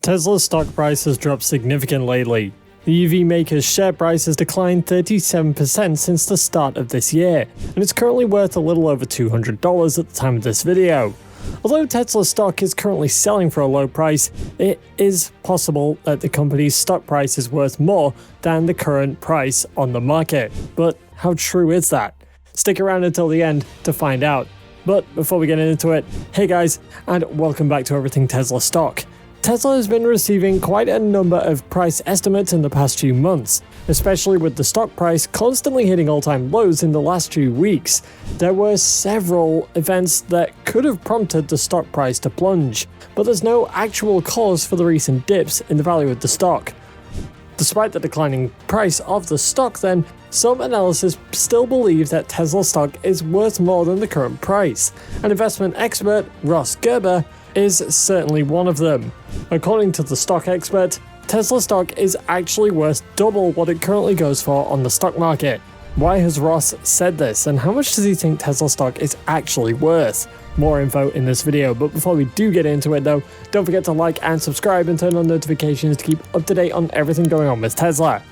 Tesla's stock price has dropped significantly lately. The EV maker's share price has declined 37% since the start of this year, and it's currently worth a little over $200 at the time of this video. Although Tesla's stock is currently selling for a low price, it is possible that the company's stock price is worth more than the current price on the market. But how true is that? Stick around until the end to find out. But before we get into it, hey guys, and welcome back to Everything Tesla Stock. Tesla has been receiving quite a number of price estimates in the past few months, especially with the stock price constantly hitting all-time lows in the last few weeks. There were several events that could have prompted the stock price to plunge, but there's no actual cause for the recent dips in the value of the stock. Despite the declining price of the stock then, some analysts still believe that Tesla stock is worth more than the current price. An investment expert, Ross Gerber, is certainly one of them. According to the stock expert, Tesla stock is actually worth double what it currently goes for on the stock market. Why has Ross said this, and how much does he think Tesla stock is actually worth? More info in this video, but before we do get into it though, don't forget to like and subscribe and turn on notifications to keep up to date on everything going on with Tesla.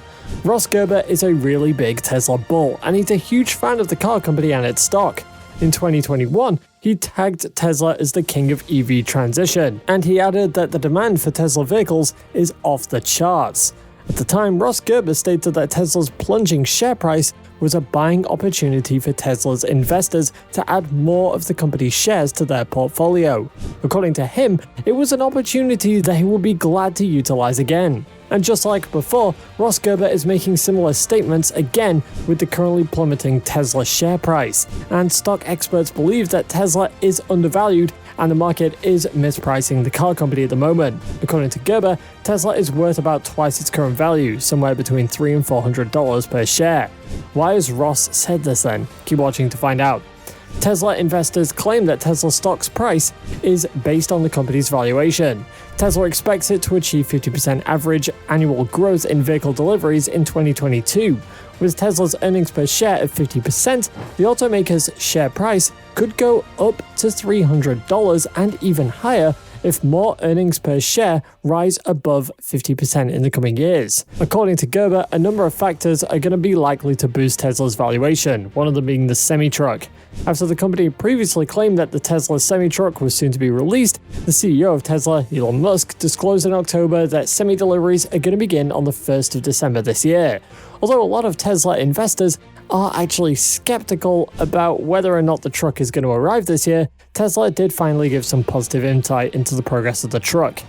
Ross Gerber is a really big Tesla bull, and he's a huge fan of the car company and its stock. In 2021, he tagged Tesla as the king of EV transition, and he added that the demand for Tesla vehicles is off the charts. At the time, Ross Gerber stated that Tesla's plunging share price was a buying opportunity for Tesla's investors to add more of the company's shares to their portfolio. According to him, it was an opportunity that he would be glad to utilize again. And just like before, Ross Gerber is making similar statements again with the currently plummeting Tesla share price. And stock experts believe that Tesla is undervalued and the market is mispricing the car company at the moment. According to Gerber, Tesla is worth about twice its current value, somewhere between $300 and $400 per share. Why has Ross said this then? Keep watching to find out. Tesla investors claim that Tesla stock's price is based on the company's valuation. Tesla expects it to achieve 50% average annual growth in vehicle deliveries in 2022. With Tesla's earnings per share of 50%, the automaker's share price could go up to $300 and even higher if more earnings per share rise above 50% in the coming years. According to Gerber, a number of factors are going to be likely to boost Tesla's valuation, one of them being the semi-truck. After the company previously claimed that the Tesla semi-truck was soon to be released, the CEO of Tesla, Elon Musk, disclosed in October that semi-deliveries are going to begin on the 1st of December this year. Although a lot of Tesla investors are actually skeptical about whether or not the truck is going to arrive this year, Tesla did finally give some positive insight into the progress of the truck.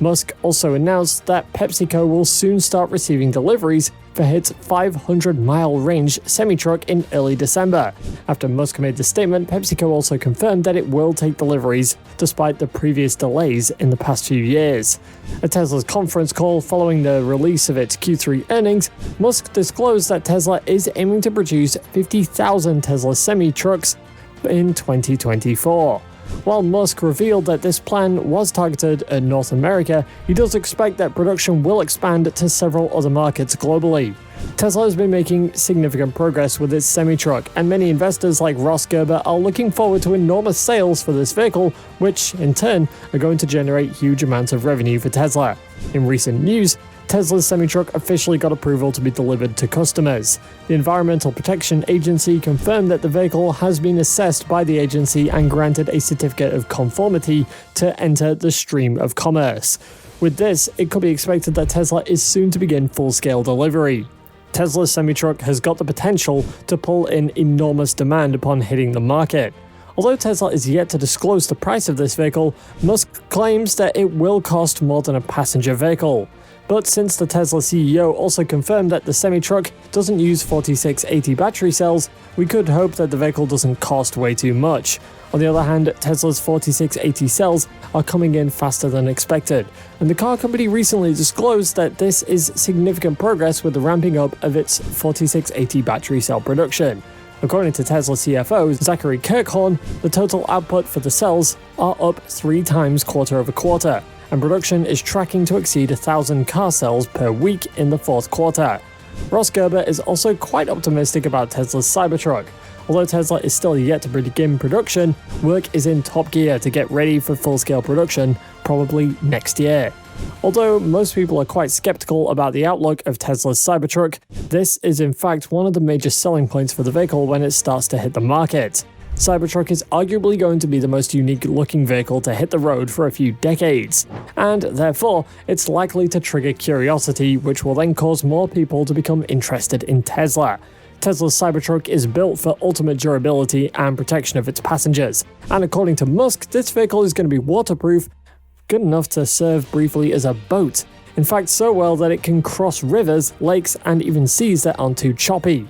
Musk also announced that PepsiCo will soon start receiving deliveries for its 500-mile range semi-truck in early December. After Musk made the statement, PepsiCo also confirmed that it will take deliveries despite the previous delays in the past few years. At Tesla's conference call following the release of its Q3 earnings, Musk disclosed that Tesla is aiming to produce 50,000 Tesla semi-trucks in 2024. While Musk revealed that this plan was targeted at North America, he does expect that production will expand to several other markets globally. Tesla has been making significant progress with its semi-truck, and many investors like Ross Gerber are looking forward to enormous sales for this vehicle, which, in turn, are going to generate huge amounts of revenue for Tesla. In recent news, Tesla's semi-truck officially got approval to be delivered to customers. The Environmental Protection Agency confirmed that the vehicle has been assessed by the agency and granted a certificate of conformity to enter the stream of commerce. With this, it could be expected that Tesla is soon to begin full-scale delivery. Tesla's semi-truck has got the potential to pull in enormous demand upon hitting the market. Although Tesla is yet to disclose the price of this vehicle, Musk claims that it will cost more than a passenger vehicle. But since the Tesla CEO also confirmed that the semi-truck doesn't use 4680 battery cells, we could hope that the vehicle doesn't cost way too much. On the other hand, Tesla's 4680 cells are coming in faster than expected, and the car company recently disclosed that this is significant progress with the ramping up of its 4680 battery cell production. According to Tesla CFO Zachary Kirkhorn, the total output for the cells are up 3 times quarter over quarter, and production is tracking to exceed 1,000 car cells per week in the 4th quarter. Ross Gerber is also quite optimistic about Tesla's Cybertruck. Although Tesla is still yet to begin production, work is in top gear to get ready for full-scale production, probably next year. Although most people are quite skeptical about the outlook of Tesla's Cybertruck, this is in fact one of the major selling points for the vehicle when it starts to hit the market. Cybertruck is arguably going to be the most unique looking vehicle to hit the road for a few decades, and therefore it's likely to trigger curiosity, which will then cause more people to become interested in Tesla. Tesla's Cybertruck is built for ultimate durability and protection of its passengers, and according to Musk, this vehicle is going to be waterproof, good enough to serve briefly as a boat. In fact, so well that it can cross rivers, lakes, and even seas that aren't too choppy.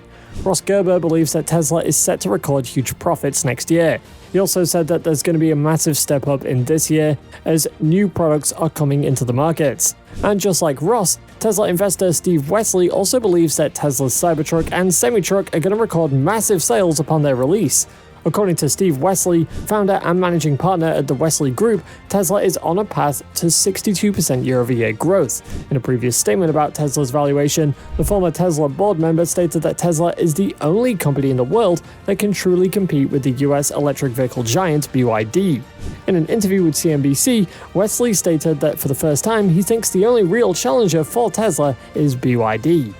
Gerber believes that Tesla is set to record huge profits next year. He also said that there's going to be a massive step up in this year as new products are coming into the markets. And just like Ross, Tesla investor Steve Wesley also believes that Tesla's Cybertruck and semi-truck are going to record massive sales upon their release. According to Steve Wesley, founder and managing partner at the Wesley Group, Tesla is on a path to 62% year-over-year growth. In a previous statement about Tesla's valuation, the former Tesla board member stated that Tesla is the only company in the world that can truly compete with the US electric vehicle giant BYD. In an interview with CNBC, Wesley stated that for the first time, he thinks the only real challenger for Tesla is BYD.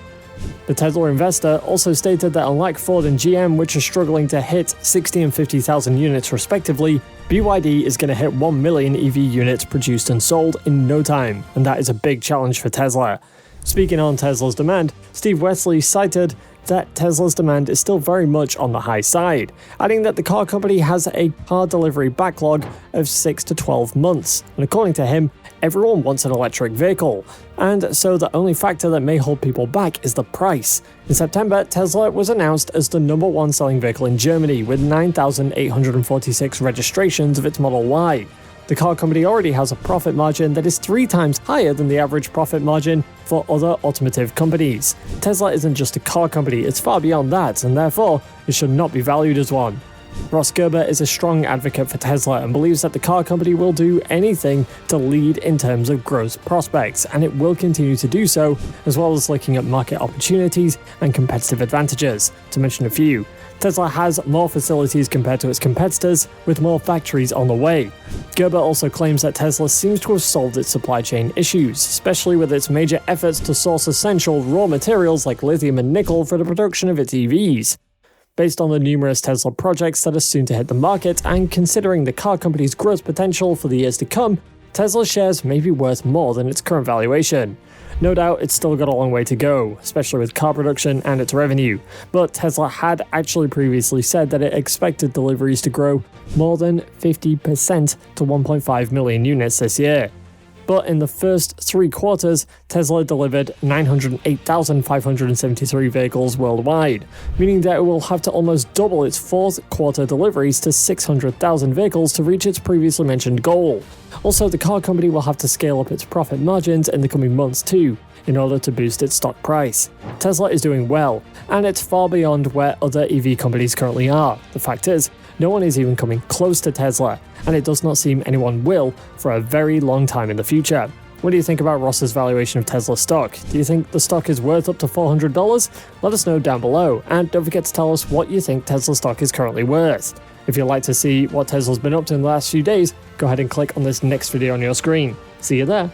The Tesla investor also stated that unlike Ford and GM, which are struggling to hit 60 and 50,000 units respectively, BYD is going to hit 1 million EV units produced and sold in no time, and that is a big challenge for Tesla. Speaking on Tesla's demand, Steve Wesley cited that Tesla's demand is still very much on the high side, adding that the car company has a car delivery backlog of 6 to 12 months, and according to him, everyone wants an electric vehicle, and so the only factor that may hold people back is the price. In September, Tesla was announced as the #1 selling vehicle in Germany with 9,846 registrations of its Model Y. The car company already has a profit margin that is 3 times higher than the average profit margin for other automotive companies. Tesla isn't just a car company, it's far beyond that, and therefore, it should not be valued as one. Gerber is a strong advocate for Tesla and believes that the car company will do anything to lead in terms of growth prospects, and it will continue to do so, as well as looking at market opportunities and competitive advantages, to mention a few. Tesla has more facilities compared to its competitors, with more factories on the way. Gerber also claims that Tesla seems to have solved its supply chain issues, especially with its major efforts to source essential raw materials like lithium and nickel for the production of its EVs. Based on the numerous Tesla projects that are soon to hit the market, and considering the car company's growth potential for the years to come, Tesla shares may be worth more than its current valuation. No doubt it's still got a long way to go, especially with car production and its revenue, but Tesla had actually previously said that it expected deliveries to grow more than 50% to 1.5 million units this year. But in the first 3 quarters, Tesla delivered 908,573 vehicles worldwide, meaning that it will have to almost double its 4th quarter deliveries to 600,000 vehicles to reach its previously mentioned goal. Also, the car company will have to scale up its profit margins in the coming months too, in order to boost its stock price. Tesla is doing well, and it's far beyond where other EV companies currently are. The fact is, no one is even coming close to Tesla, and it does not seem anyone will for a very long time in the future. What do you think about Ross's valuation of Tesla stock? Do you think the stock is worth up to $400? Let us know down below, and don't forget to tell us what you think Tesla stock is currently worth. If you'd like to see what Tesla's been up to in the last few days, go ahead and click on this next video on your screen. See you there.